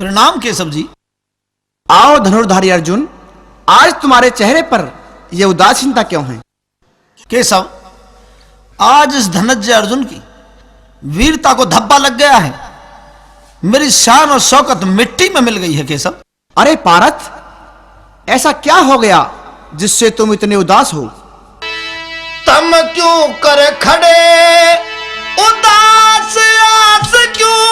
प्रणाम केशव जी। आओ धनुर्धारी अर्जुन, आज तुम्हारे चेहरे पर यह उदासीनता क्यों है? केशव, आज इस धनंजय अर्जुन की वीरता को धब्बा लग गया है। मेरी शान और शौकत मिट्टी में मिल गई है केशव। अरे पारथ, ऐसा क्या हो गया जिससे तुम इतने उदास हो? तुम क्यों कर खड़े उदास, आस क्यों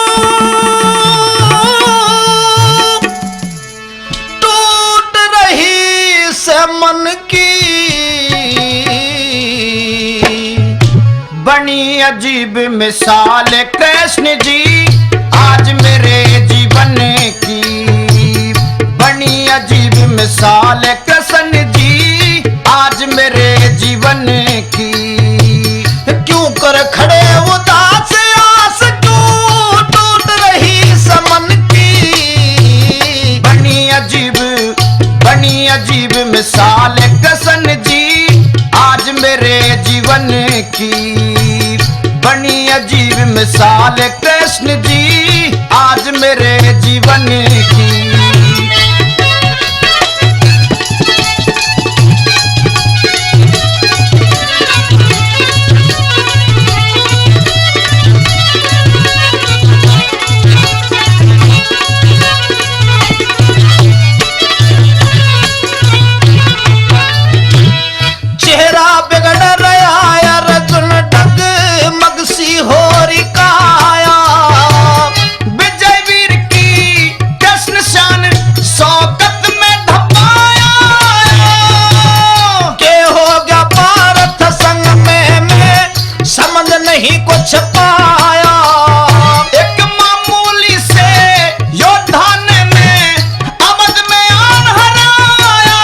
टूट रही से मन की, बनी अजीब मिसाल कृष्ण जी आज मेरे जीवन की, बनी अजीब मिसाल कृष्ण जी आज मेरे जीवन की। क्यों कर खड़े उदास, आस क्यों टूट रही समन की, बनी अजीब मिसाल कृष्ण जी आज मेरे जीवन की, बनी अजीब मिसाल कृष्ण जी आज मेरे जीवन की। नहीं कुछ पाया, एक मामूली से योद्धा ने अवध में आन हराया,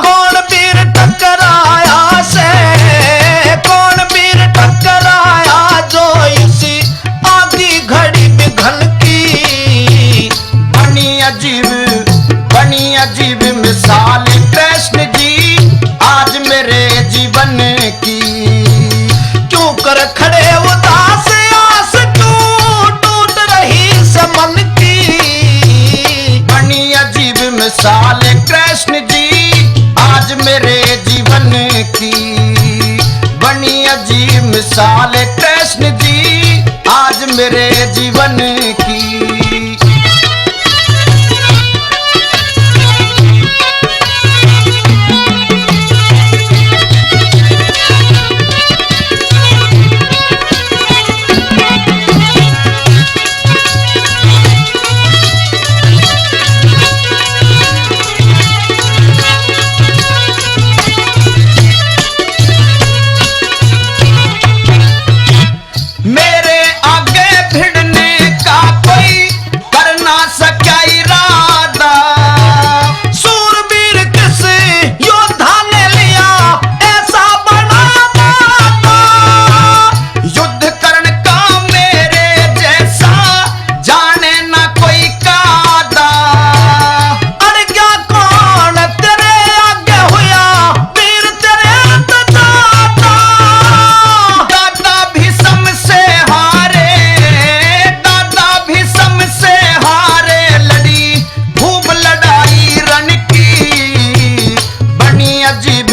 कौन वीर टकराया से, कौन वीर टकराया जो इसी आधी घड़ी बिघन की, बनी अजीब मिसाल कृष्ण जी आज मेरे जीवन की। कर खड़े उदास, आस क्यों टूट रही समन की, बनी अजीब मिसाल कृष्ण जी आज मेरे जीवन की, बनी अजीब मिसाल कृष्ण जी आज मेरे जीवन की।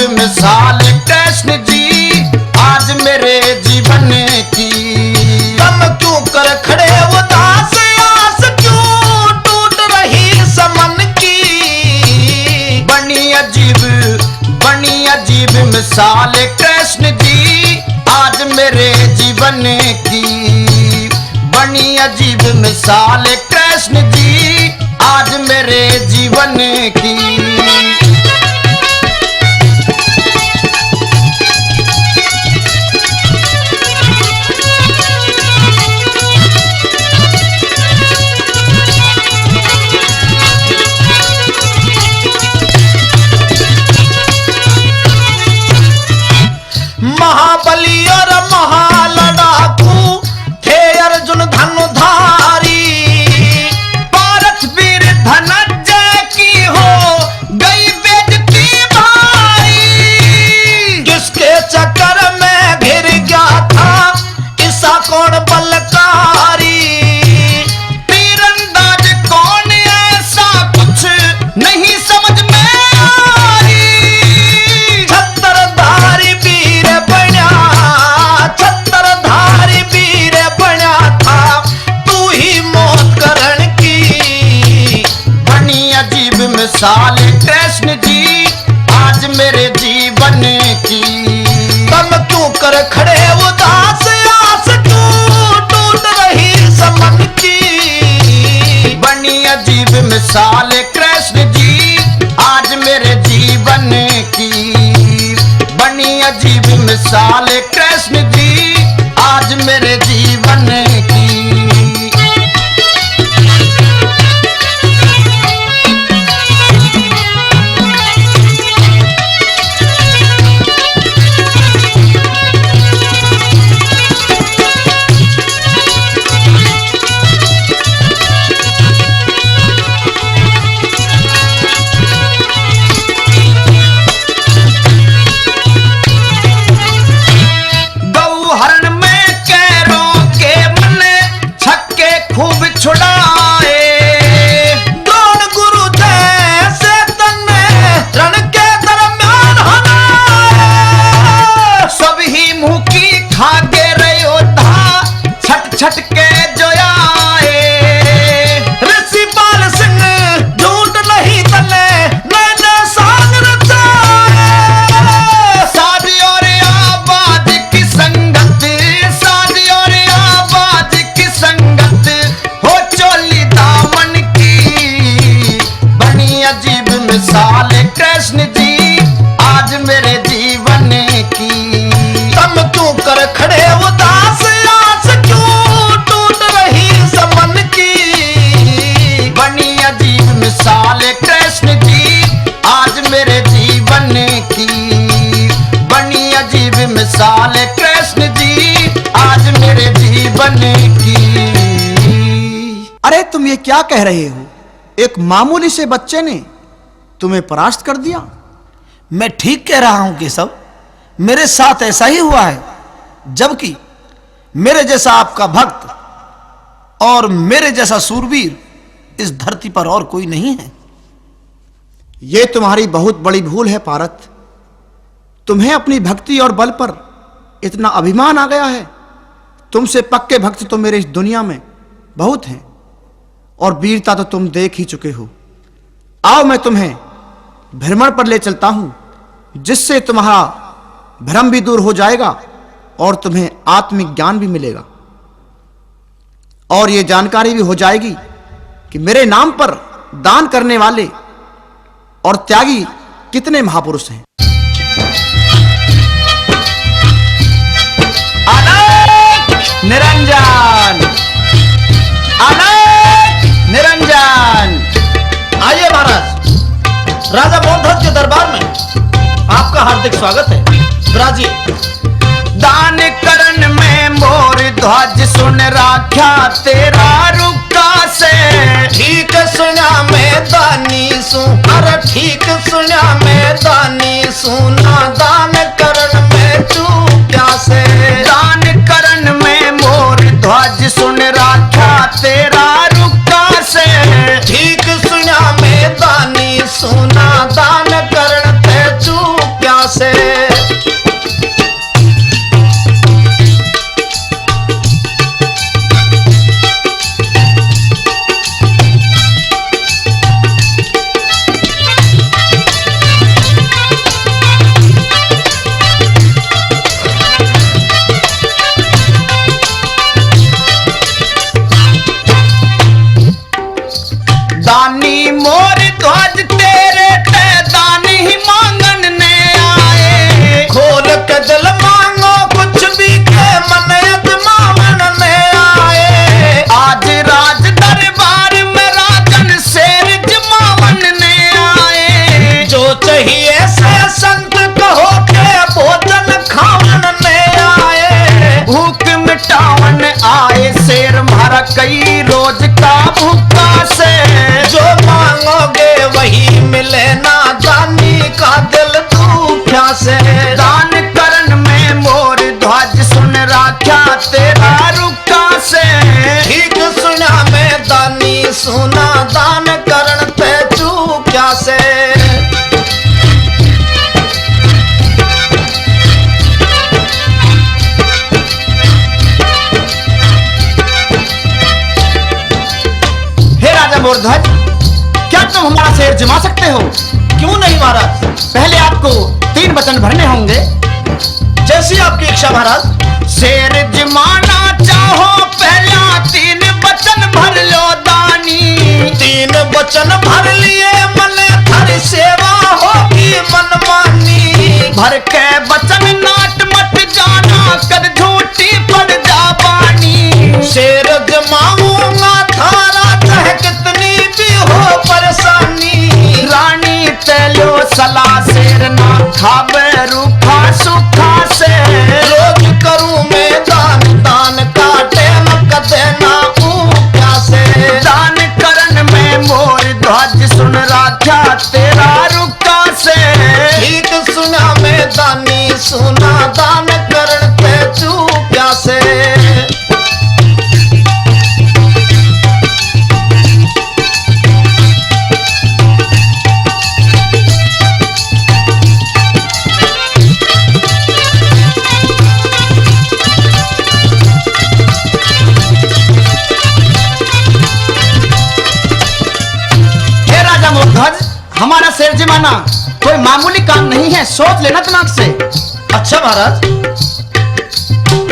मिसाल कृष्ण जी आज मेरे जीवन की, तुम क्यों कर खड़े उदास, आस क्यों टूट रही समन की, बनी अजीब मिसाल कृष्ण जी आज मेरे जीवन की, बनी अजीब मिसाल कृष्ण जी आज मेरे जीवन की। महाबली और महालड़ाकू थे अर्जुन धनुधारी, पारथ वीर धनंजय की हो खागे रे योद्धा छट छट के जो आए। ऋषि पाल सिंह झूठ नहीं तले मैंने सांग रचाए। शादी और आबाद की संगत, शादी और आबाद की संगत हो चोली दामन की, बनी अजीब मिसाल कृष्ण जी आज मेरे जीवन की। तम क्यों कर खड़े उदास, आस क्यों टूट रही समन की। बनी अजीब मिसाल कृष्ण जी आज मेरे जीवन की, बनी अजीब मिसाल कृष्ण जी आज मेरे जीवन की। अरे तुम ये क्या कह रहे हो? एक मामूली से बच्चे ने तुम्हें परास्त कर दिया। मैं ठीक कह रहा हूं केशव, मेरे साथ ऐसा ही हुआ है, जबकि मेरे जैसा आपका भक्त और मेरे जैसा सूरवीर इस धरती पर और कोई नहीं है। यह तुम्हारी बहुत बड़ी भूल है पारत। तुम्हें अपनी भक्ति और बल पर इतना अभिमान आ गया है। तुमसे पक्के भक्त तो मेरे इस दुनिया में बहुत हैं और वीरता तो तुम देख ही चुके हो। आओ मैं तुम्हें भ्रमण पर ले चलता हूं, जिससे तुम्हारा भ्रम भी दूर हो जाएगा और तुम्हें आत्मिक ज्ञान भी मिलेगा और यह जानकारी भी हो जाएगी कि मेरे नाम पर दान करने वाले और त्यागी कितने महापुरुष हैं। अनंत निरंजन, अनंत निरंजन। आइए महाराज, राजा मोहनध्वज के दरबार में आपका हार्दिक स्वागत है। विराजिए। दान करन में मोर ध्वज सुन राख्या तेरा रुका से। ठीक सुना मैं दानी सू, अरे ठीक सुना मैं दानी सुना। दान करण में चूक्या से, दान करन में मोर ध्वज सुन राख्या तेरा रुका से। ठीक सुना मैं दानी सुना। दान करण ते चूक्या से। दानी मोर ध्वज तेरे ते दानी ही मांगन ने आए। खोल के दिल मांगो कुछ भी के मन अजमावन में आए। आज राज दरबार में राजन शेर जमावन ने आए। जो चाहिए से संत कहो के भोजन खावन में आए। भूख मिटावन आए शेर मारा कई रोज का भूखा से। जो मांगोगे वही मिले ना, दानी का दिल दुख्या से। दान करन में मोर ध्वज सुन राख्या तेरा रुका से। ठीक सुना मैं दानी सुना। दान करण ते चूक्या से। हे राजा मोरध्वज, क्या तुम हमारा शेर जमा सकते हो? क्यों नहीं महाराज, पहले आपको 3 वचन भरने होंगे। जैसी आपकी इच्छा महाराज। शेर जमाना चाहो पहला 3 वचन भर लो दानी। 3 वचन भर लिए मन थारी सेवा होगी मनमानी। भर के वचन नाट मत जाना, कर झूठी पड़ जा बानी। शेर जमाऊंगा थारा चाहे कितनी भी हो परेशानी। रानी तेलो सला शेर ना खावे रूखा सुखा से। रोज करूं मैं दान, दान काटे मक देना ऊंचा से। दान करन में मोर ध्वज सुन राख्या तेरा रुका से। ठीक सुना मैं दानी जाना कोई मामूली काम नहीं है, सोच लेना दिमाग से। अच्छा महाराज।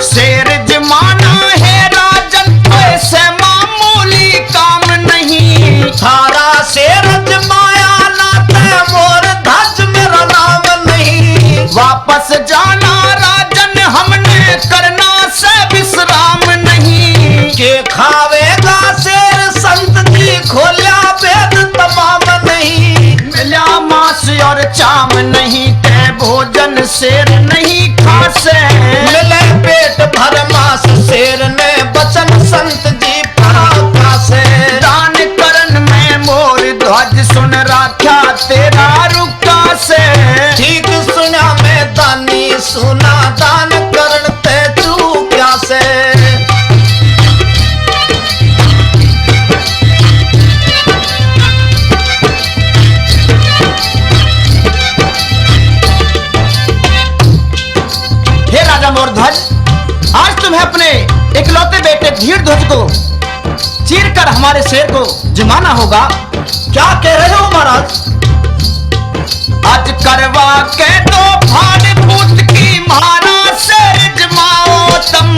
शेर जमाना है राजन, ऐसे मामूली काम नहीं। थारा शेर जमाया नाते मोर धज मेरा नाम नहीं। वापस जाना राजन, हमने करना से विश्राम नहीं। के खावेगा शेर संत जी खोलिया वेद तमाम नहीं। मिला मांस और चाम नहीं, ते भोजन शेर नहीं खासे। मिले पेट भर मास शेर ने बचन संत जी पढ़ा से। दान करन में मोर ध्वज सुन राख्या तेरा रुका से। ठीक सुना मैं दानी सुना दान करण ते तू क्या से। हे राजा मोरध्वज, आज तुम्हें अपने इकलौते बेटे धीरध्वज को चीर कर हमारे शेर को जमाना होगा। क्या कह रहे हो महाराज? आज करवा के दो फाड़ फूट की मारा शेर जमाओ तुम।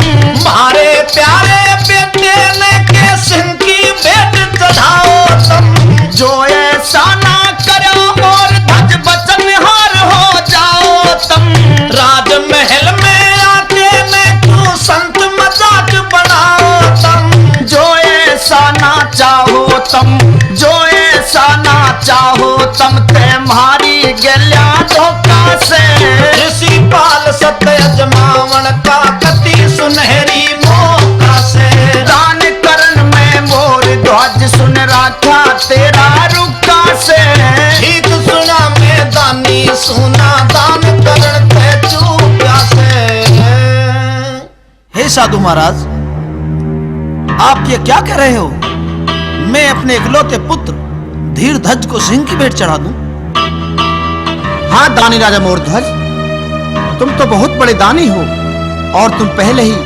मारे प्यारे बेटे ने के सिंह की भेंट चढ़ाओ तुम। जो ऐसा ना करो मोरध्वज बचन हार हो जाओ तुम। राजमहल में आके मैं क्यों संत मजाक बनाओ तुम। जो ऐसा ना चाहो तुम, जो ऐसा ना चाहो तुम, तुम्हारी गल्या धोखा से। ऋषि पाल सत्य अजमावण का कति सुनहरी मौका से। दान करन में मोर ध्वज सुन राख्या तेरा रुका से। ठीक सुना मैं दानी सुना दान करण ते चूका से। हे साधु महाराज, आप ये क्या कह रहे हो? मैं अपने इकलौते पुत्र धीरध्वज को सिंह की भेंट चढ़ा दूं? हाँ दानी राजा मोरध्वज, तुम तो बहुत बड़े दानी हो और तुम पहले ही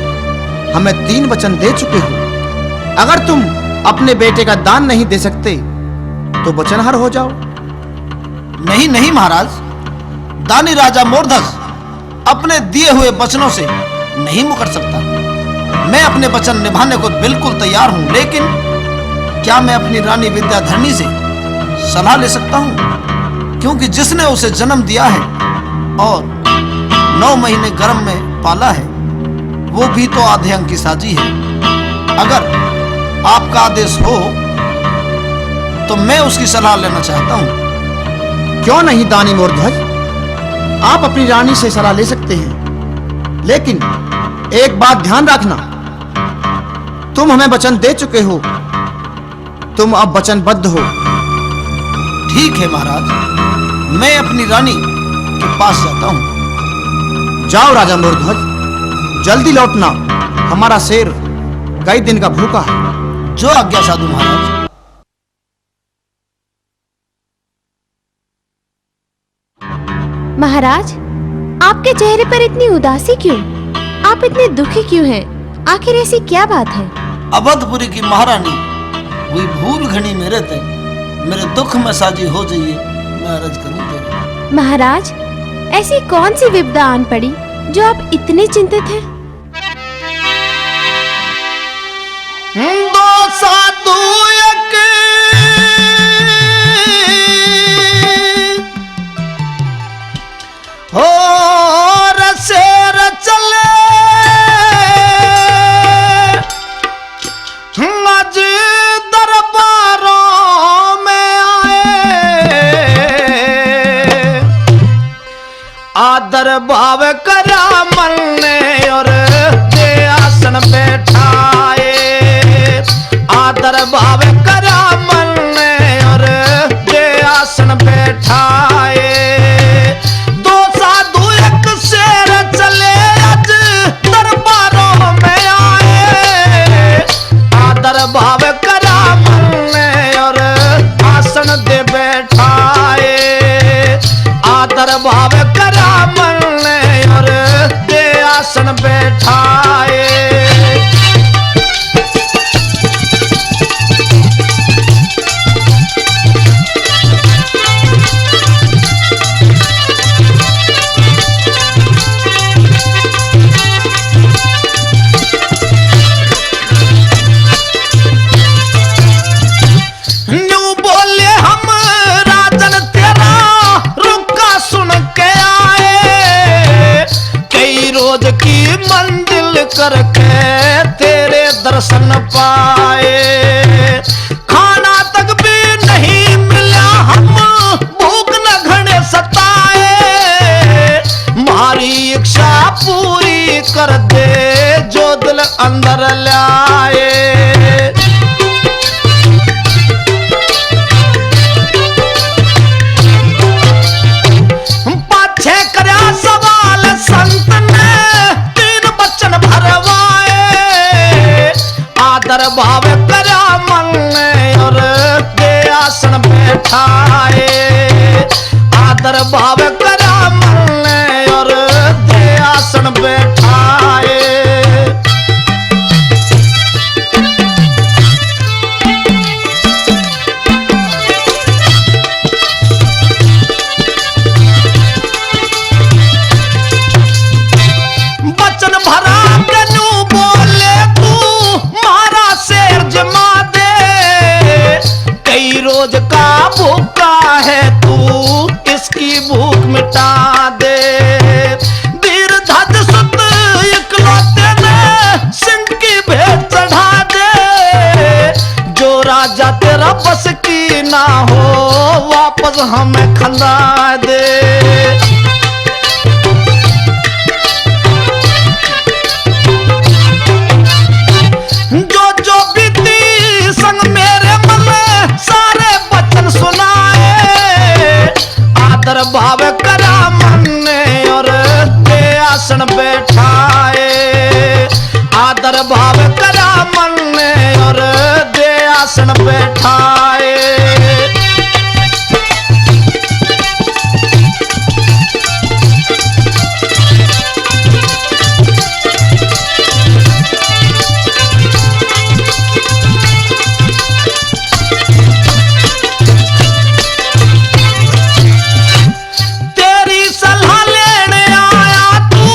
हमें 3 वचन दे चुके हो। अगर तुम अपने बेटे का दान नहीं दे सकते तो वचनहार हो जाओ। नहीं नहीं महाराज, दानी राजा मोरध्वज अपने दिए हुए वचनों से नहीं मुकर सकता। मैं अपने वचन निभाने को बिल्कुल तैयार हूं, लेकिन क्या मैं अपनी रानी विद्याधरणी से सलाह ले सकता हूं? क्योंकि जिसने उसे जन्म दिया है और 9 महीने गर्भ में पाला है, वो भी तो आधे अंक की साजी है। अगर आपका आदेश हो तो मैं उसकी सलाह लेना चाहता हूं। क्यों नहीं दानी मोरध्वज, आप अपनी रानी से सलाह ले सकते हैं, लेकिन एक बात ध्यान रखना, तुम हमें वचन दे चुके हो, तुम अब वचनबद्ध हो। ठीक है महाराज, मैं अपनी रानी के पास जाता हूं। जाओ राजा मोरध्वज, जल्दी लौटना, हमारा शेर कई दिन का भूखा है। जो आज्ञा साधु महाराज। महाराज, आपके चेहरे पर इतनी उदासी क्यों? आप इतने दुखी क्यों हैं? आखिर ऐसी क्या बात है? अवधपुरी की महारानी हुई भूल घनी मेरे तय, मेरे दुख में साजी हो जाइए, मैं अर्ज करूं तेरे। महाराज, ऐसी कौन सी विपदा आन पड़ी जो आप इतने चिंतित हैं? दो साधु एक हो रसेर चले आज दरबारों में आए। आदर भाव करा मन ने और दे आसन बैठाए। आदर भाव करा मन ने और दे आसन बैठाए। दो साधु एक शेर चले आज दरबारों में आए। आदर भाव करा मन ने और आसन दे बैठाए। आदर भाव करा मन ने और दे आसन बैठाए। करके तेरे दर्शन पाए। खाना तक भी नहीं मिला हम भूख न घने सताए। मारी इच्छा पूरी कर दे जो दिल अंदर लाए। पाछे करया सवाल संत ने तीन बचन भरवाए। आदर भाव करया मन और दे आसन बैठाए। आदर भाव करया मन और दे आसन बैठाए। बचन भरा कनू बोले तू मारा शेर जमा दे। कई रोज का भूखा है तू इसकी भूख मिटा दे। धीर धज सुत इकलौते ने सिंह की भेंट चढ़ा दे। जो राजा तेरा बस की ना हो वापस हमें खंदा दे। जो जो बीती संग मेरे मन में सारे वचन सुनाए। आदर भाव करा मन ने और दे आसन बैठाए। आदर भाव करा मन ने और दे आसन बैठाए। तेरी सलाह लेने आया तू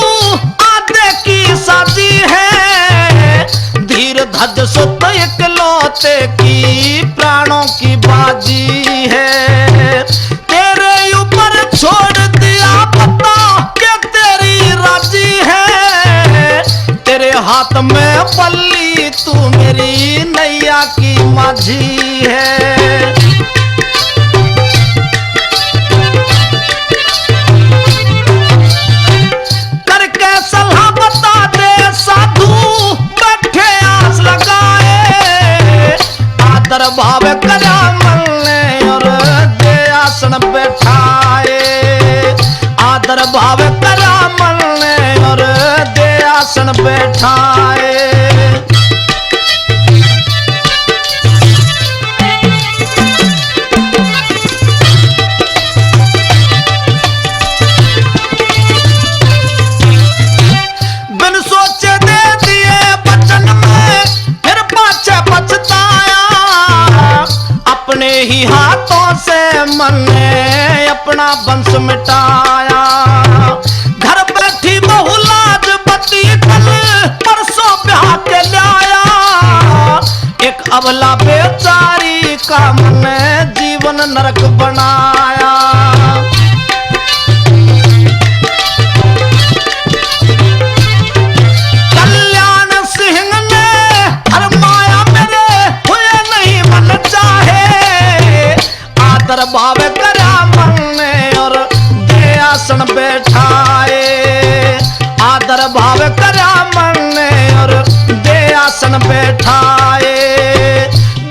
आधे की साजी है। धीर धज सुत इकलौते की प्राणों की बाजी है। तेरे ऊपर छोड़ दिया पता कि तेरी राजी है। तेरे हाथ में पल्ली तू मेरी नैया की माझी है। करके सलाह बता दे साधु बैठे आस लगाए। आदर भाव करा मन ने और दे आसन बैठाए। आदर भाव करा मन ने और दे आसन बैठाए। बिन सोचे दे दिए बचन में फिर पाछे पछताया। अपने ही हाथों से मन ने अपना वंश मिटाया। घर बैठी बहु लाज बती कल परसों ब्याह के लाया। एक अबला बेचारी का मन जीवन नरक बनाया। कल्याण सिंह ने हर माया मेरे हुए नहीं मन चाहे। आदर भाव करा मन ने और दे आसन बैठाए। आदर भाव करा मन ने और दे आसन बैठाए।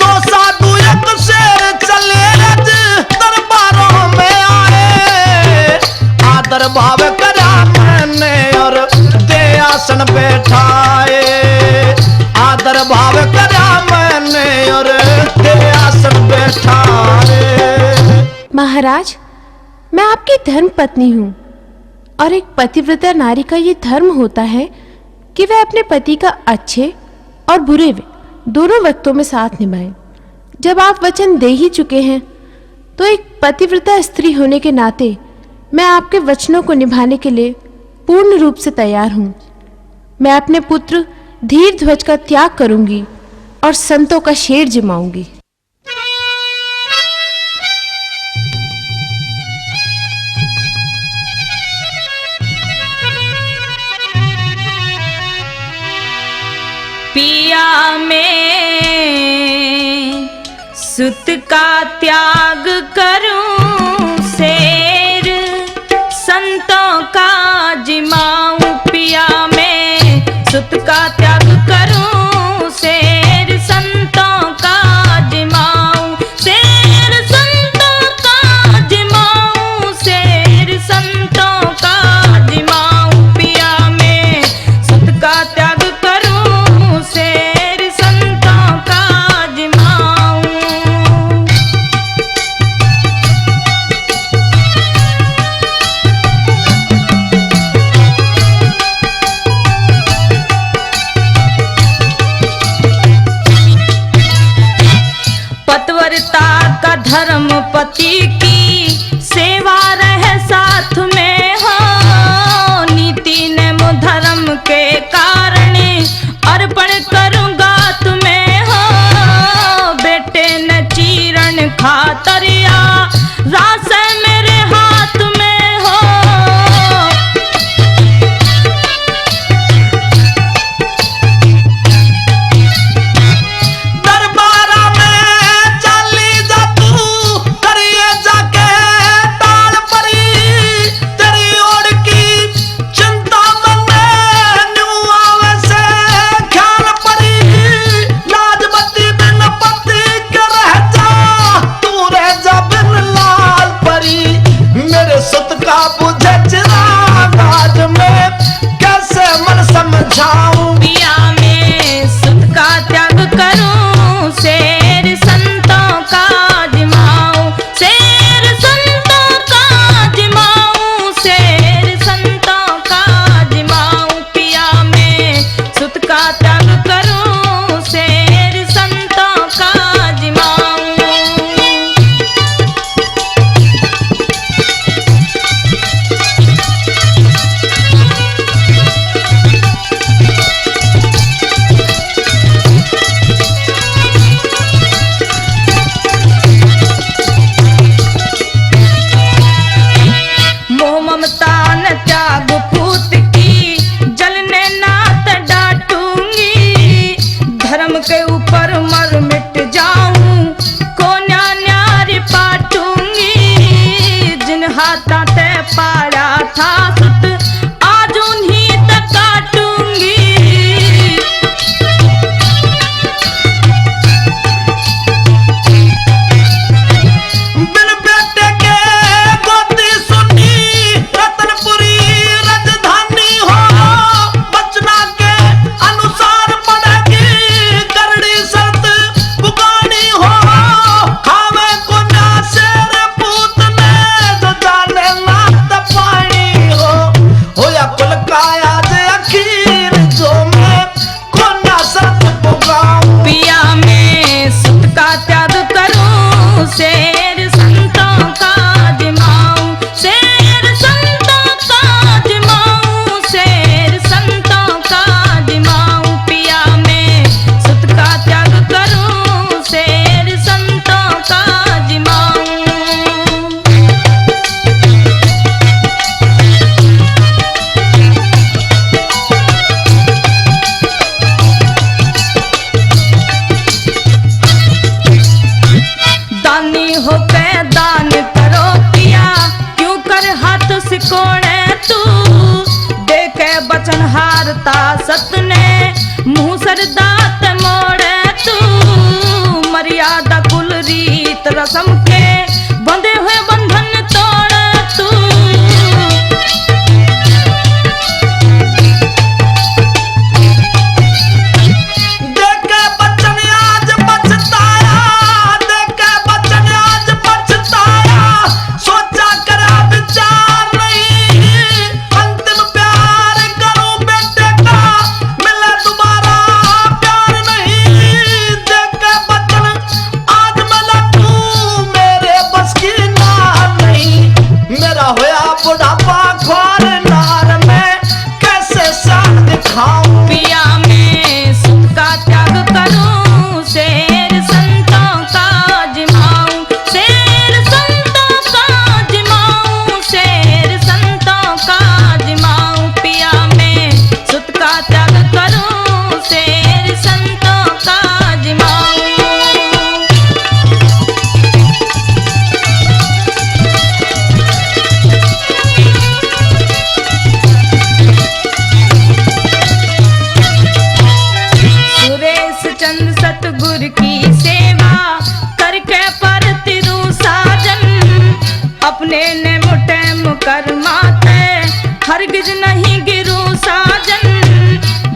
दो साधु एक शेर चले रज दरबारों में आए। आदर भाव करा मन ने और दे आसन बैठाए। आदर भाव करा मन ने और दे आसन बैठाए। महाराज, मैं आपकी धर्म पत्नी हूँ और एक पतिव्रता नारी का ये धर्म होता है कि वह अपने पति का अच्छे और बुरे दोनों वक्तों में साथ निभाए। जब आप वचन दे ही चुके हैं तो एक पतिव्रता स्त्री होने के नाते मैं आपके वचनों को निभाने के लिए पूर्ण रूप से तैयार हूँ। मैं अपने पुत्र धीर ध्वज का त्याग करूंगी और संतों का शेर जमाऊंगी। पिया में सुत का त्याग करूं, शेर संतों का जिमाऊं। पिया में सुत का त्याग करूं, शेर संतों का जिमाऊं। शेर संतों का जिमाऊं, शेर संतों का जिमाऊं। पिया में सुत का त्याग करूं, शेर संतों का जिमाऊं। पतिव्रता का धर्म पति की सेवा रहे साथ में हो। नीति नेम धर्म के कारण अर्पण करूंगा तुम्हें हो। बेटे न चीरण खातरिया रास मेरे हाथ में हो। दरबारा में चाली जा तू, करिए जाके टाल परी। तेरी ओर की चिंता मने न्यू आवे से ख्याल परी। लाजपति बिन पति के रह जा, तू रह जा बिन लाल परी। मेरे सुत का बुझे चिराग आज में कैसे मन समझाऊं। पिया में सुत का त्याग करूं, शेर संतों का जिमाऊं। शेर संतों का जिमाऊं, शेर संतों का जिमाऊं। पिया में सुत का त्याग करूं, शेर संतों का जिमाऊं। मोह ममता न त्याग पूत की, जलने नात डांटूंगी। धर्म के ऊपर मर मिट जाऊं, को न्यारी पाटूंगी। जिन हाथा ते पाया था सुत, आज उन्हीं तक काटूंगी। बिन बेटे के गोदी सुनी, रतनपुरी राजधानी हो। बचना के अनुसार पड़ेगी करड़ी शर्त पुगानी हो। खावे को ना शेर पूत ने, जो जाने ना तपानी हो या कुल काया जे अखीर जो मैं को ना शर्त पुगाऊं। पिया में सुत का त्याग करूं, शेर संतों का जिमाऊं। शेर संतों का जिमाऊं, शेर संतों का जिमाऊं। पिया में सुत का त्याग करूं, शेर संतों का जिमाऊं। दानी होके दान करो पिया, क्यों कर हाथ सिकोड़े तू। देखे बचन हारता सत ने, मुंह सर दात मोड़े तू। मर्यादा कुल रीत रसम के, बंधे हुए बंधन तोड़े तू। देखे बचन आज पछताया, देखे बचन आज पछताया। सोचा करा विचार नहीं, अंतिम प्यार करूं बेटे का, मिले दोबारा गुर की सेवा करके परतिरु साजन, अपने ने मुटे मुकर माते हरगिज नहीं गिरू साजन,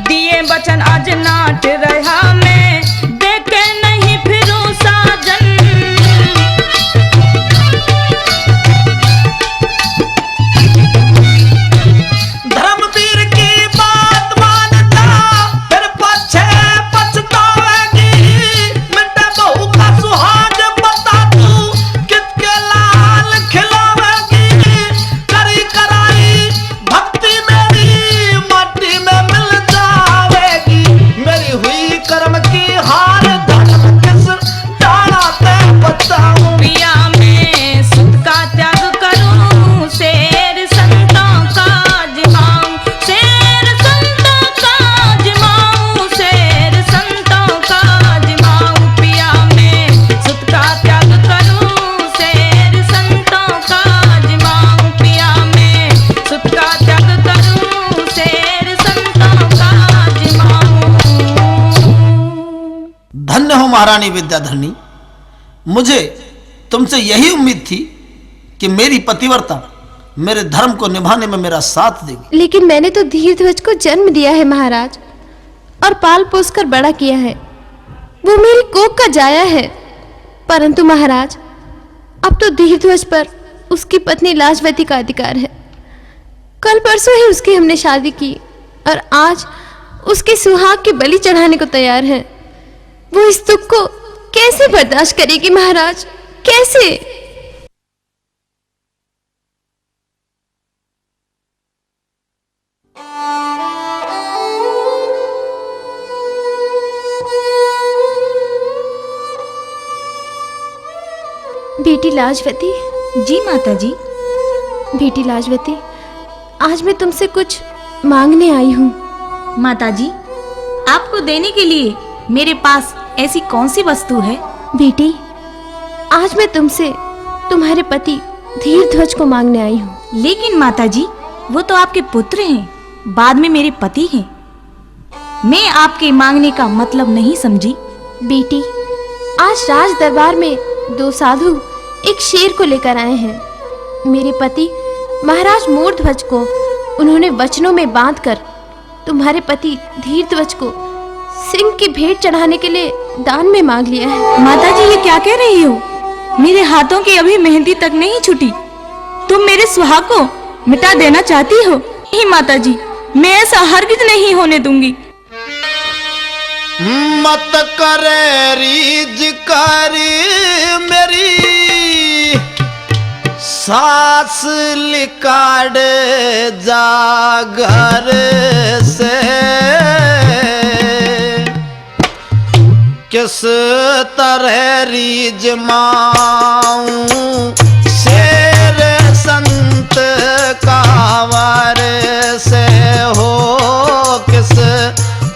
दिए बचन आज नाट रहा मैं देखे नहीं फिरू साजन। धर्मवीर की बात मानता फिर पछे पछतावेगी, मिटे बहू का सुहाग बता तू कितके लाल खिलावेगी, करी कराई भक्ति मेरी माटी में मिल जावेगी, मेरी हुई कर्म की हार धर्म किस डाला ते बताऊं। पिया मैं सुत का त्याग करूं, शेर संतों का जिमाऊं, शेर संतों का जिमाऊं, शेर संतों का जिमाऊं। पिया मैं सुत का त्याग करूं, शेर संतों का जिमाऊं, पिया मैं सुत का त्याग करूं, शेर संतों का जिमाऊं। धन्य हो महारानी विद्याधरणी, मुझे तुमसे यही उम्मीद थी कि मेरी पतिव्रता मेरे धर्म को निभाने में मेरा साथ देगी। लेकिन मैंने तो धीरध्वज को जन्म दिया है महाराज, और पाल पोस कर बड़ा किया है। वो मेरी कोख का जाया है। परंतु महाराज, अब तो धीरध्वज पर उसकी पत्नी लाजवती का अधिकार है। कल परसों ही उसकी हमने शादी की और आज उसके सुहाग की बलि चढ़ाने को तैयार है। वो इस दुख को कैसे बर्दाश्त करेगी महाराज, कैसे? बेटी लाजवती। जी माता जी। बेटी लाजवती, आज मैं तुमसे कुछ मांगने आई हूँ। माता जी, आपको देने के लिए मेरे पास ऐसी कौन सी वस्तु है? बेटी, आज मैं तुमसे तुम्हारे पति धीरध्वज को मांगने आई हूँ। लेकिन माता जी, वो तो आपके पुत्र हैं, बाद में मेरे पति हैं। मैं आपके मांगने का मतलब नहीं समझी। बेटी, आज राज दरबार में दो साधु एक शेर को लेकर आए हैं। मेरे पति महाराज मोरध्वज को उन्होंने वचनों में बांधकर तुम्हारे पति धीरध्वज को सिंह की भेंट चढ़ाने के लिए दान में मांग लिया है। माता जी, ये क्या कह रही हो? मेरे हाथों की अभी मेहंदी तक नहीं छूटी, तुम मेरे सुहाग को मिटा देना चाहती हो? नहीं माता जी, मैं ऐसा हरगिज नहीं होने दूंगी। मत करे रीज करी मेरी सास लिकाड़ जा घर से, किस तरह रीज माऊं शेर संत कावर से हो, किस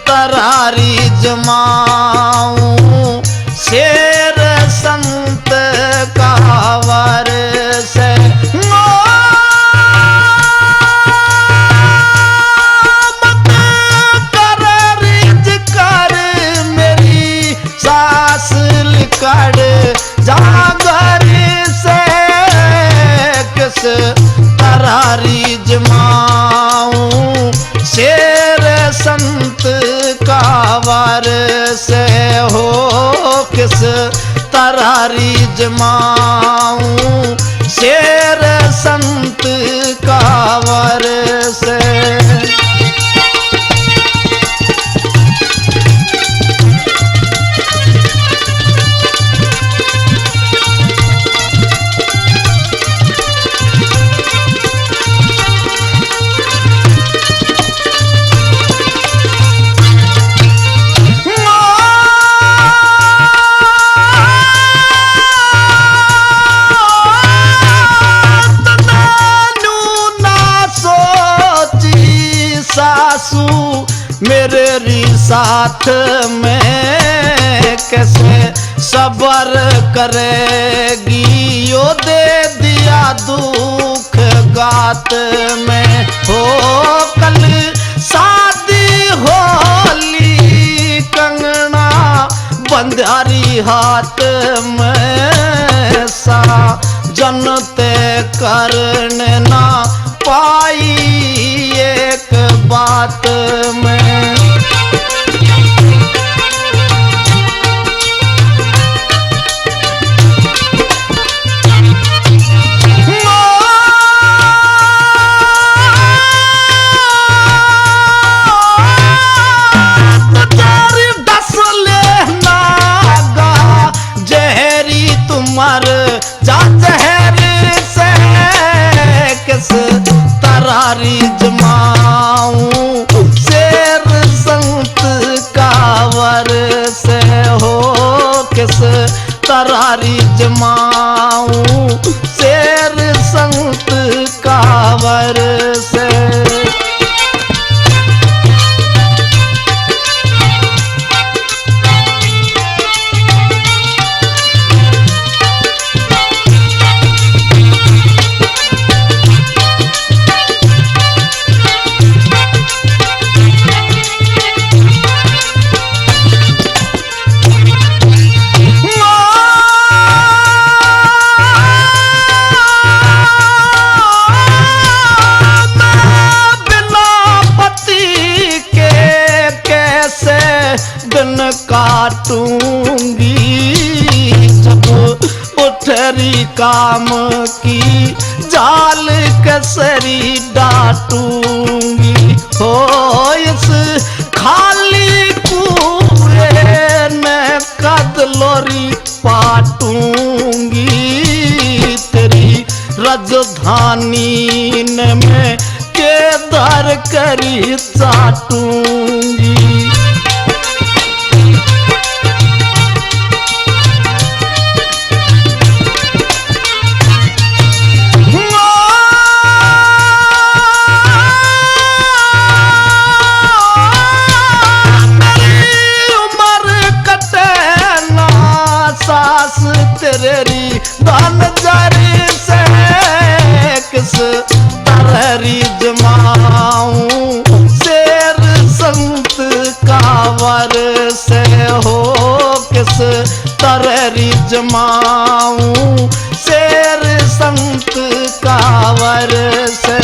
तरह रीज माऊं शेर संत कावर से। मत कर रीज कर मेरी सास लिकड़ जा घर से, किस तरह रीज माऊं शेर संत कावर से हो, किस तरह रीज माऊं शेर संत कावर से। मेरे री साथ में कैसे सबर करेगी, यो दे दिया दुख गात में हो। कल शादी होली कंगना बंध अंधारी हाथ में सा जनते करने ना पाई एक बात में। मर जा जहर से किस तरारी जमाऊं शेर संत कावर से हो किस तरारी जमाऊं शेर संत कावर से। दिन काटूंगी जब उठरी काम की जाल कसरी डांटूंगी हो इस खाली कुएं में कदलोरी पाटूंगी तेरी राजधानी में केदार करी चाटूंगी। तेरी दानजारी से किस तरहरी जमाऊं शेर संत कावर से हो किस तरहरी जमाऊं शेर संत कावर से।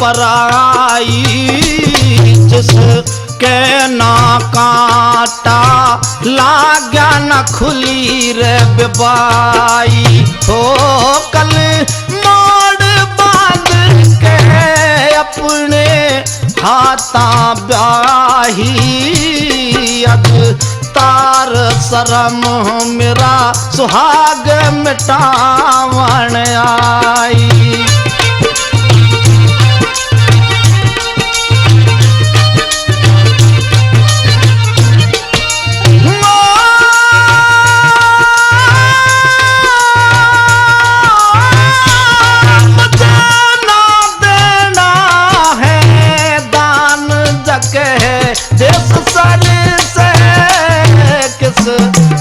पराई जिस के ना कांटा लाग्या न खुली रे बेबाई हो कल मोड़ बांध के अपने हाथा ब्याही अज तार शरम मेरा सुहाग मिटावन आई।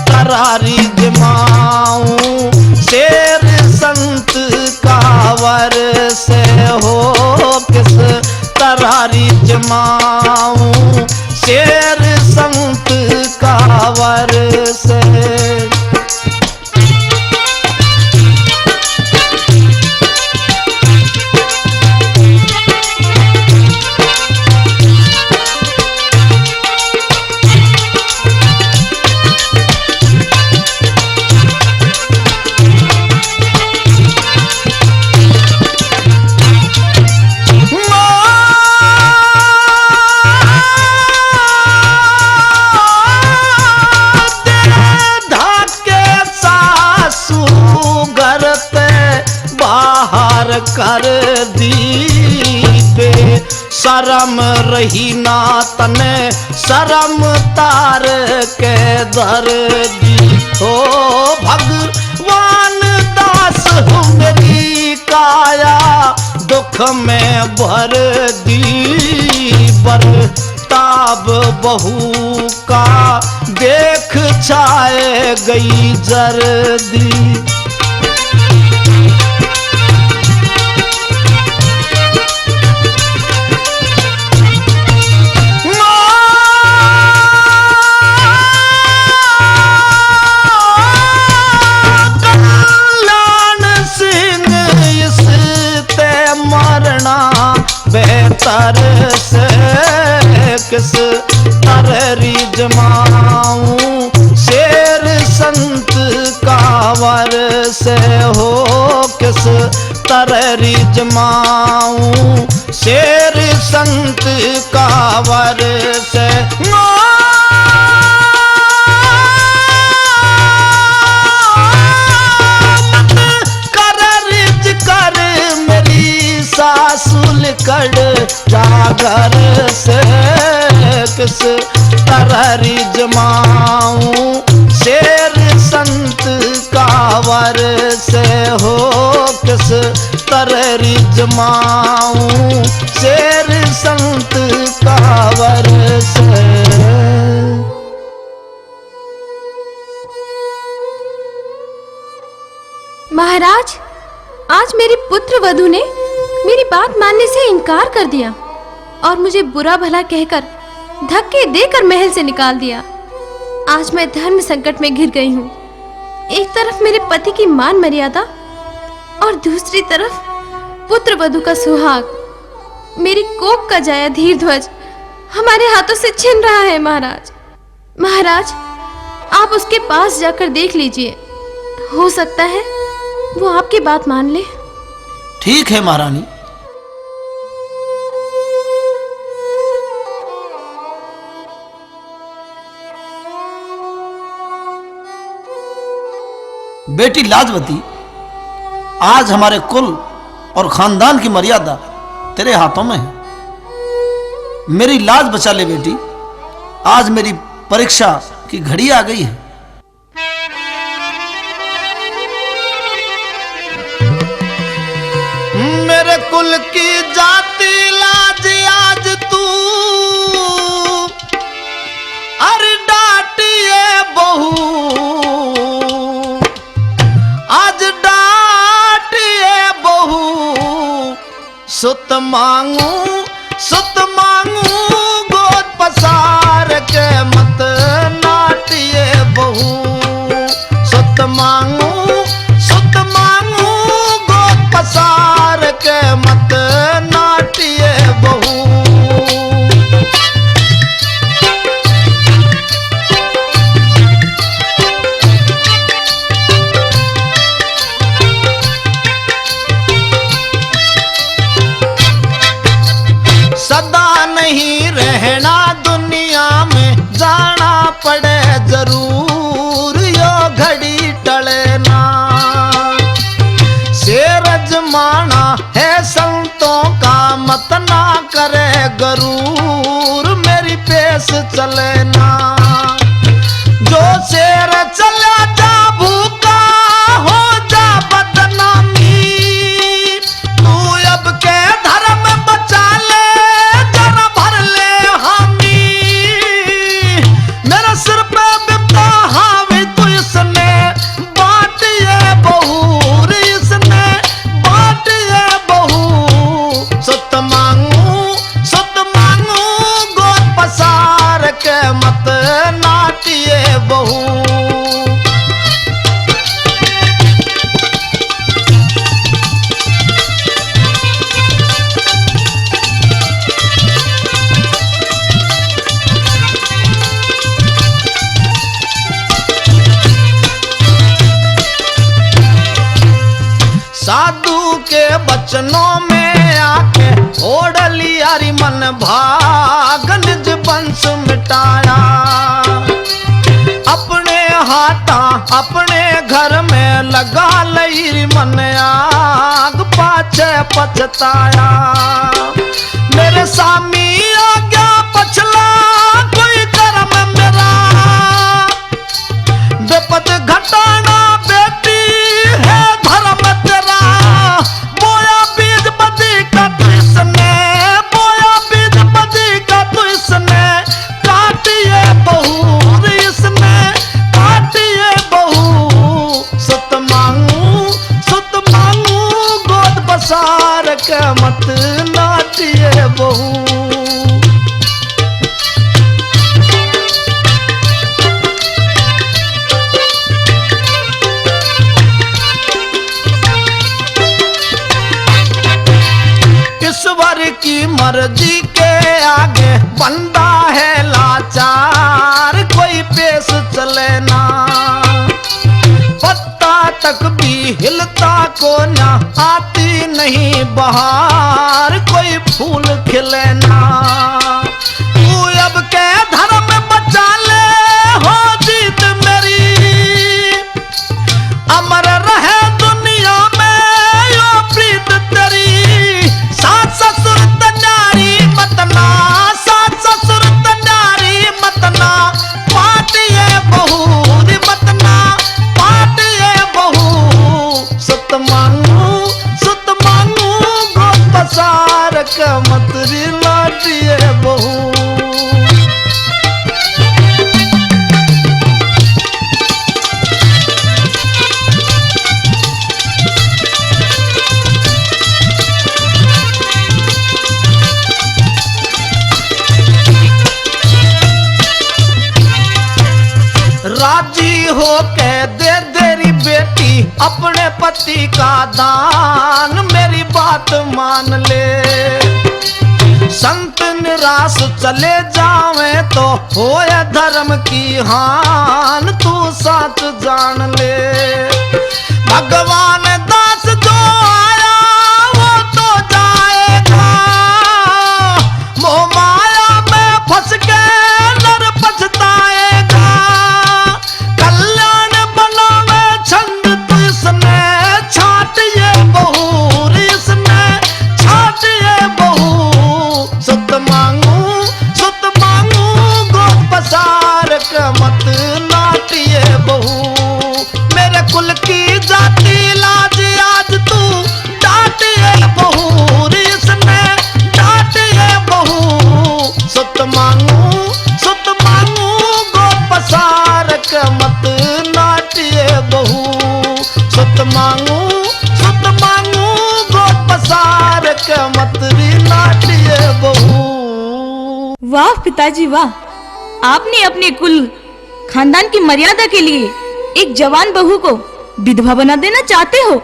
तरारी जमाऊं शेर संत कावर से हो किस तरारी जमाऊं शेर संत कावर से। पार कर दी बे शरम रही ना तने शरम तार के दर दी हो भगवान दास हूँ मेरी काया दुख में भर दी बर ताब बहू का देख छाए गई जर्दी बेहतर से किस तररी जमाऊं शेर संत कावर से हो किस तररी जमाऊं शेर संत कावर से सासुल कड़ जागर से किस तररी जमाऊं शेर संत कावर से हो किस तररी जमाऊं शेर संत कावर से। महाराज, आज मेरी पुत्र वधू ने मेरी बात मानने से इनकार कर दिया और मुझे बुरा भला कहकर धक्के देकर महल से निकाल दिया। आज मैं धर्म संकट में घिर गई हूँ। एक तरफ मेरे पति की मान मर्यादा और दूसरी तरफ पुत्र वधू का सुहाग, मेरी कोख का जाया धीर ध्वज हमारे हाथों से छिन रहा है। महाराज, आप उसके पास जाकर देख लीजिए, हो सकता है वो आपकी बात मान ले। ठीक है महारानी। बेटी लाजवती, आज हमारे कुल और खानदान की मर्यादा तेरे हाथों में है। मेरी लाज बचा ले बेटी, आज मेरी परीक्षा की घड़ी आ गई है। मेरे कुल की जाति लाज आज तू अरे डांटिए बहू, आज डांटिए बहू, सुत मांगू गोद पसार के मत नाटिए बहू, सुत मांगू गोद पसार के मत नाटिए बहू। सदा नहीं रहना दुनिया में, जाना पड़े जरूर, यो घड़ी टले ना। शेर जमाना है संतों का, मत ना करे गरूर, मेरी पेश चले ना। जो शेर चला जा भूखा हो जा बदनामी, तू अब के धर्म बचा ले, जरा भर ले हामी। मेरे सिर पे बिपता हावी तू इसने बांटिए बहू, इसने बांटिए बहू। सुत मांगू गोद पसार के मत नाटिए बहू। साधु के बचनों में आके ओढ़ लिया री मन भाग, निज वंश मिटाया। अपने हाथा अपने घर में लगा लई री मन आग, पाछे पछताया। मेरे स्वामी आज्ञा पछला कोई कर्म मेरा, विपद घटाना बेटी है धर्म तेरा। बोया बीज बदी का तू इसने, बोया बीज बदी का तू इसने, काटिए बहू इसने, काटिए बहू। सुत मांगू गोद बसार के मत नाटिए बहू। ईश्वर की मर्जी के आगे बंदा है लाचार, कोई पेश चले ना। पत्ता तक भी हिलता को ना, आती नहीं बहार, कोई फूल खिले ना। तू अब के धर्म बचा ले हो जीत मेरी, अमर रहे दुनिया में यो प्रीत तेरी। सास ससुर तन्यारी मतना, सास ससुर तन्यारी मतना, पाटिए बहू मतना, पाटिए बहू। सुत मांगू गोद बसार के मतरी लाटिए बहू। राजी हो के दे तेरी बेटी अपने पति का दान, मेरी बात मान ले। संत निराश चले जावे तो होए धर्म की हान, तू सच जान ले। भगवान दास जो आया वो तो जाएगा, मोह माया में फंस के नर पछताएगा। कल्याण बनावे छंद तू इसने, छाटिए बहू इसने, छाटिए बहू। सुत मांगू गोद बसार के मत नाटिए बहू। मेरे कुल की जाति लाज आज तू डांटिए बहू इसने, डांटिए बहू। सुत मांगू गोद बसार के मत नाटिए बहू। सुत मांगू गोद बसार के मत नाटिए बहू। वाह पिताजी वाह, आपने अपने कुल खानदान की मर्यादा के लिए एक जवान बहू को विधवा बना देना चाहते हो।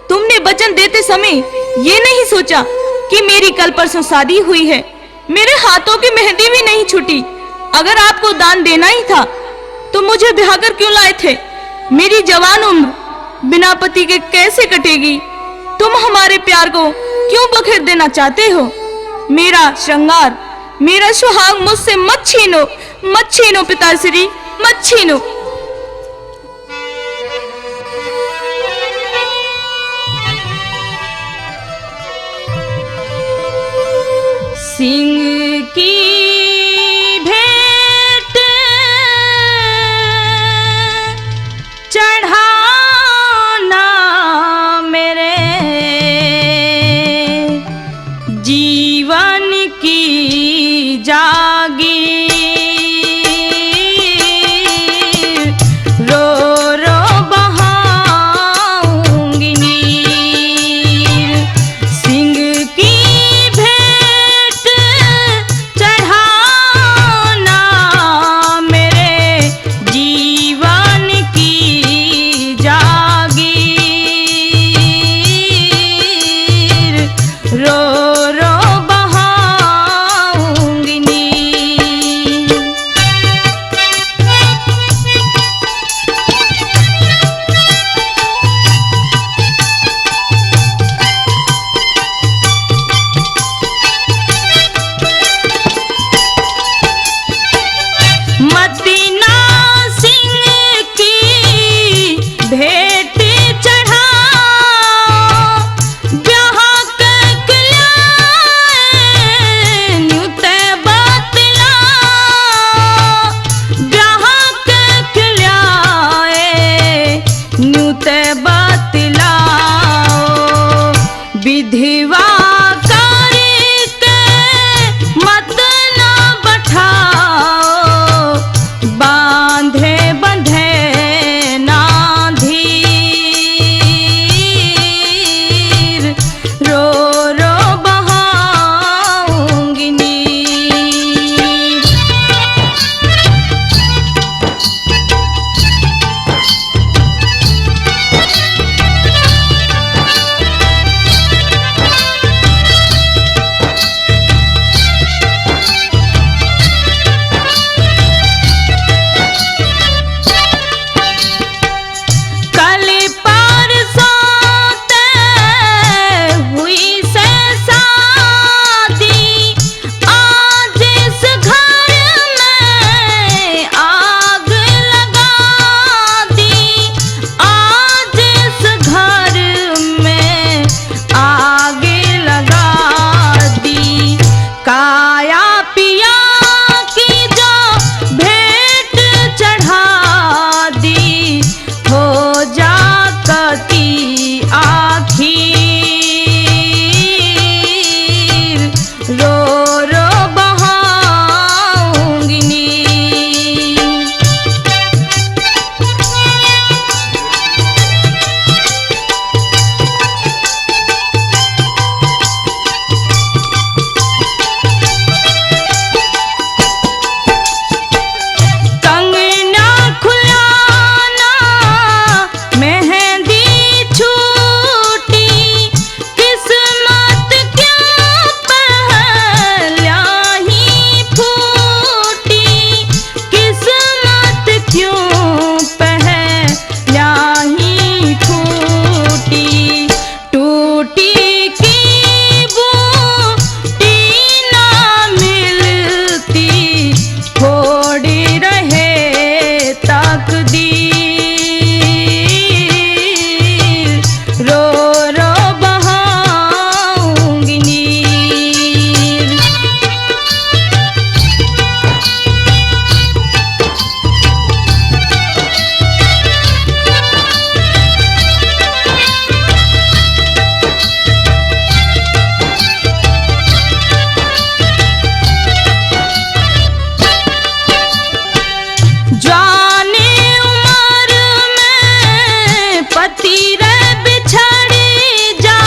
तुमने वचन देते समय ये नहीं सोचा कि मेरी कल परसों शादी हुई है, मेरे हाथों की मेहंदी भी नहीं छूटी। अगर आपको दान देना ही था तो मुझे ब्याह कर क्यों लाए थे? मेरी जवान उम्र बिना पति के कैसे कटेगी? तुम हमारे प्यार को क्यों बखेर देना चाहते हो? मेरा श्रृंगार, मेरा सुहाग मुझसे मत छीनो पिताश्री, मत छीनो। सिंह की भेंट चढ़ाना मेरे जीवन की जागी, रो रो बहाऊंगी नीर। सिंह की भेंट चढ़ाना मेरे जीवन की जागीर, रो रो बहाऊंगी नीर। विधिवा करके मत ना बैठाओ, बांधे बंधे ना धीर, रो रो बहाऊंगी नीर। कली परसों ते हुई से शादी, आज इस घर में आग लगा दी, आज इस घर में आग लगा दी। काया पिया की जो भेंट चढ़ा दी, हो जा कती आखिर, रो रो बहाऊंगी नीर। कंगना खुलाना मेहंदी छूटी, किस्मत क्यों पहला ही फूटी, किस्मत क्यों पहला ही फूटी। टूटी की बूटी ना मिलती, थोड़ी रहे तकदीर, रो रो बहाऊंगी नीर। जाने उमर में पति रे बिछड़ी जा,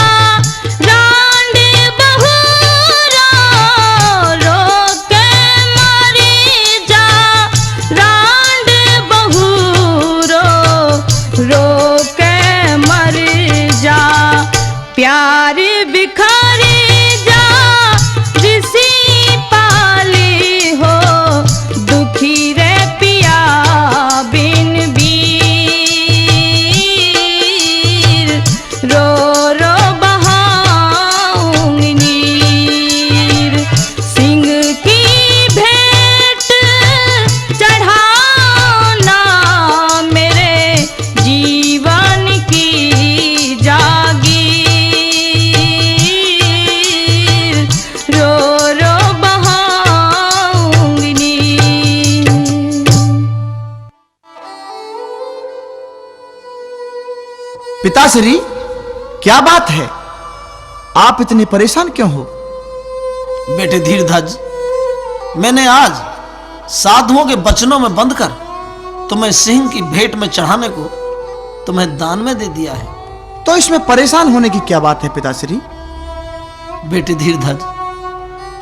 रांड बहू रो रो के मरी जा, रांड बहू रो रो के मर जा। प्यार बिखरी जा ऋषि पाली हो, दुखी रे पिया बिन बीर, रो रो बहाऊंगी नीर। सिंह की भेंट चढ़ाना मेरे जीवन की जागीर, रो रो बहाऊंगी नीर। पिताश्री, क्या बात है? आप इतने परेशान क्यों हो? बेटे धीरधज, मैंने आज साधुओं के वचनों में बंध कर तुम्हें सिंह की भेंट में चढ़ाने को तुम्हें दान में दे दिया है। तो इसमें परेशान होने की क्या बात है पिताश्री? बेटे धीरधज,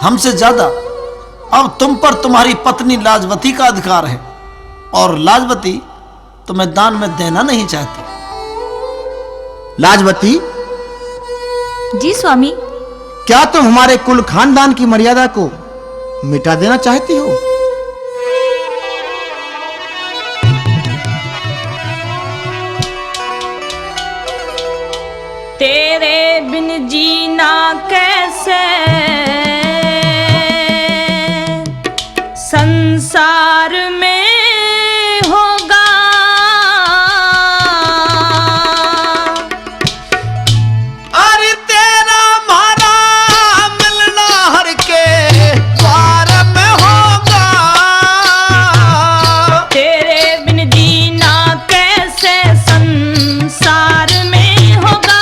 हमसे ज्यादा अब तुम पर तुम्हारी पत्नी लाजवती का अधिकार है, और लाजवती तुम्हें दान में देना नहीं चाहती। लाजवती, जी स्वामी। क्या तुम हमारे कुल खानदान की मर्यादा को मिटा देना चाहती हो? तेरे बिन जीना कैसे, संसार में होगा। अरे तेरा मारा मिलना हर के द्वार में होगा। तेरे बिन जीना कैसे संसार में होगा।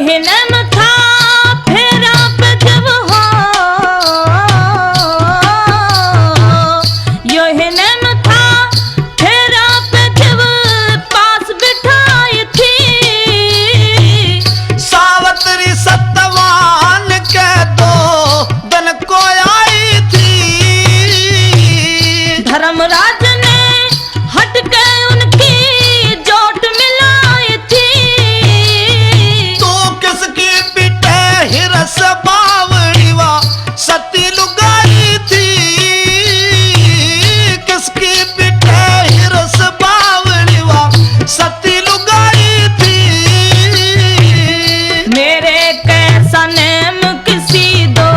यही नैन था फेरा पे जब हो, यही नैन था फेरा पे जब पास बिठाई थी। सावत्री सत्यवान के दो दिन को आई थी। धर्मराज ने हट के उनकी जोट मिलाई थी। तू किसकी पिटे हिरस बावड़ी वा सती लुगाई थी। किसकी पिटे हिरस बावड़ी वा सती लुगाई थी। मेरे कैसा नेम किसी दो,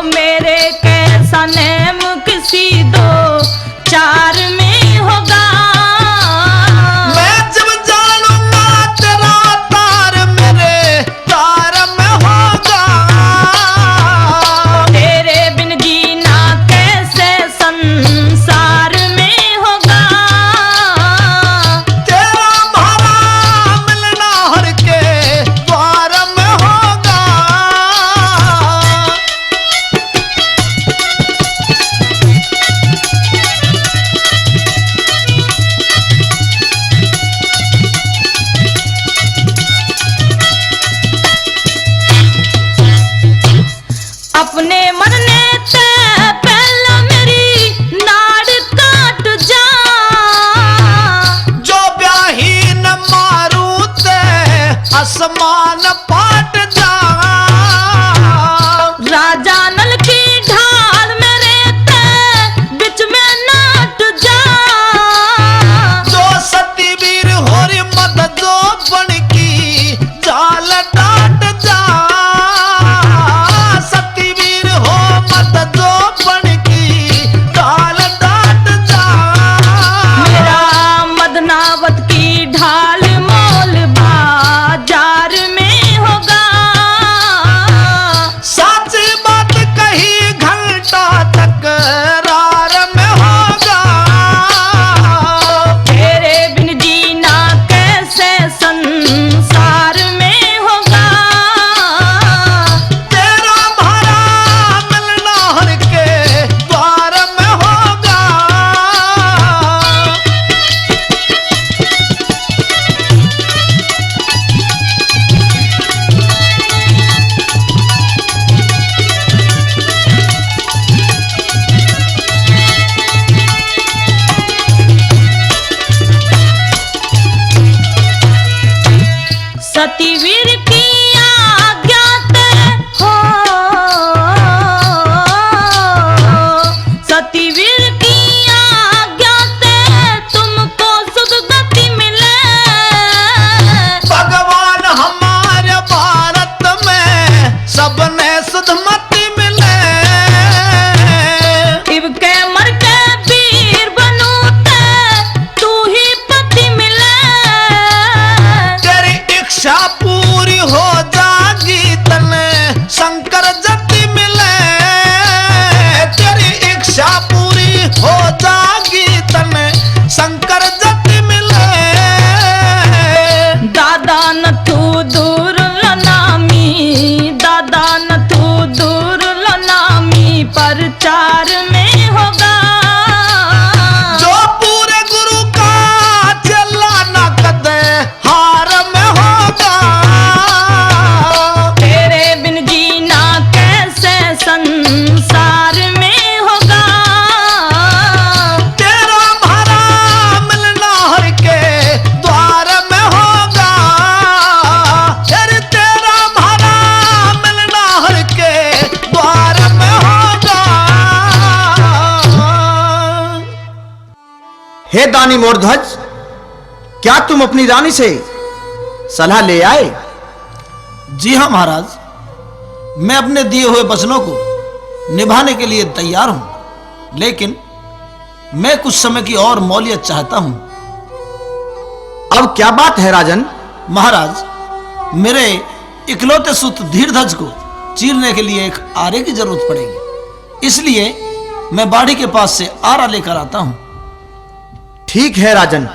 मेरे कैसा नेम किसी दो चार में होगा। मैं जब जानूंगा तेरा तार मेरे तार में होगा। तेरे बिन जीना कैसे संसार में होगा। तेरा हमारा मिलना हर के द्वार में होगा। अपने मरने से पहले मेरी नाड़ काट जा। जो ब्याही न मारू ते आसमान फाट जा। राजा नल की ढाल मेरे ते बिच में नाट जा। जो सती वीर होरी मत जो बन की जाल डाट जा। सती वीर हो मत जो बन की जाल डाट जा। मेरा मदनावत की ढाल मोल बाजार में होगा। साची बात कही घंटा तकरार में होगा। तेरे बिन जीना कैसे संसार में होगा। तेरा भारा मिलना हर के द्वार में होगा। सतीवीर की आज्ञा ते हो, सतीवीर की आज्ञा ते तुमको सुदगति मिले। भगवान हमारे भारत में सबने सुधमति मिले। इब के मर के वीर बनू ते तू ही पति मिले। तेरी इच्छा पूरी हो जागी तने शंकर जति मिले। तेरी इच्छा पूरी हो जागी तने शंकर जति मिले। दादा न तू दूर लनामी, दादा न तू दूर लनामी प्रचार में होगा। जो पूरे गुरु का चला न कदे हार में होगा। तेरे बिन जीना कैसे संसार में होगा। तेरा हमारा मिलना हर के द्वार में होगा। फिर तेरा हमारा मिलना हर के द्वार में होगा। हे दानी मोरध्वज, क्या तुम अपनी रानी से सलाह ले आए? जी हाँ महाराज, मैं अपने दिए हुए वचनों को निभाने के लिए तैयार हूं, लेकिन मैं कुछ समय की और मौलियत चाहता हूं। अब क्या बात है राजन? महाराज, मेरे इकलौते सुत धीरध्वज को चीरने के लिए एक आरे की जरूरत पड़ेगी। इसलिए मैं बाड़ी के पास से आरा लेकर आता हूं। ठीक है राजन,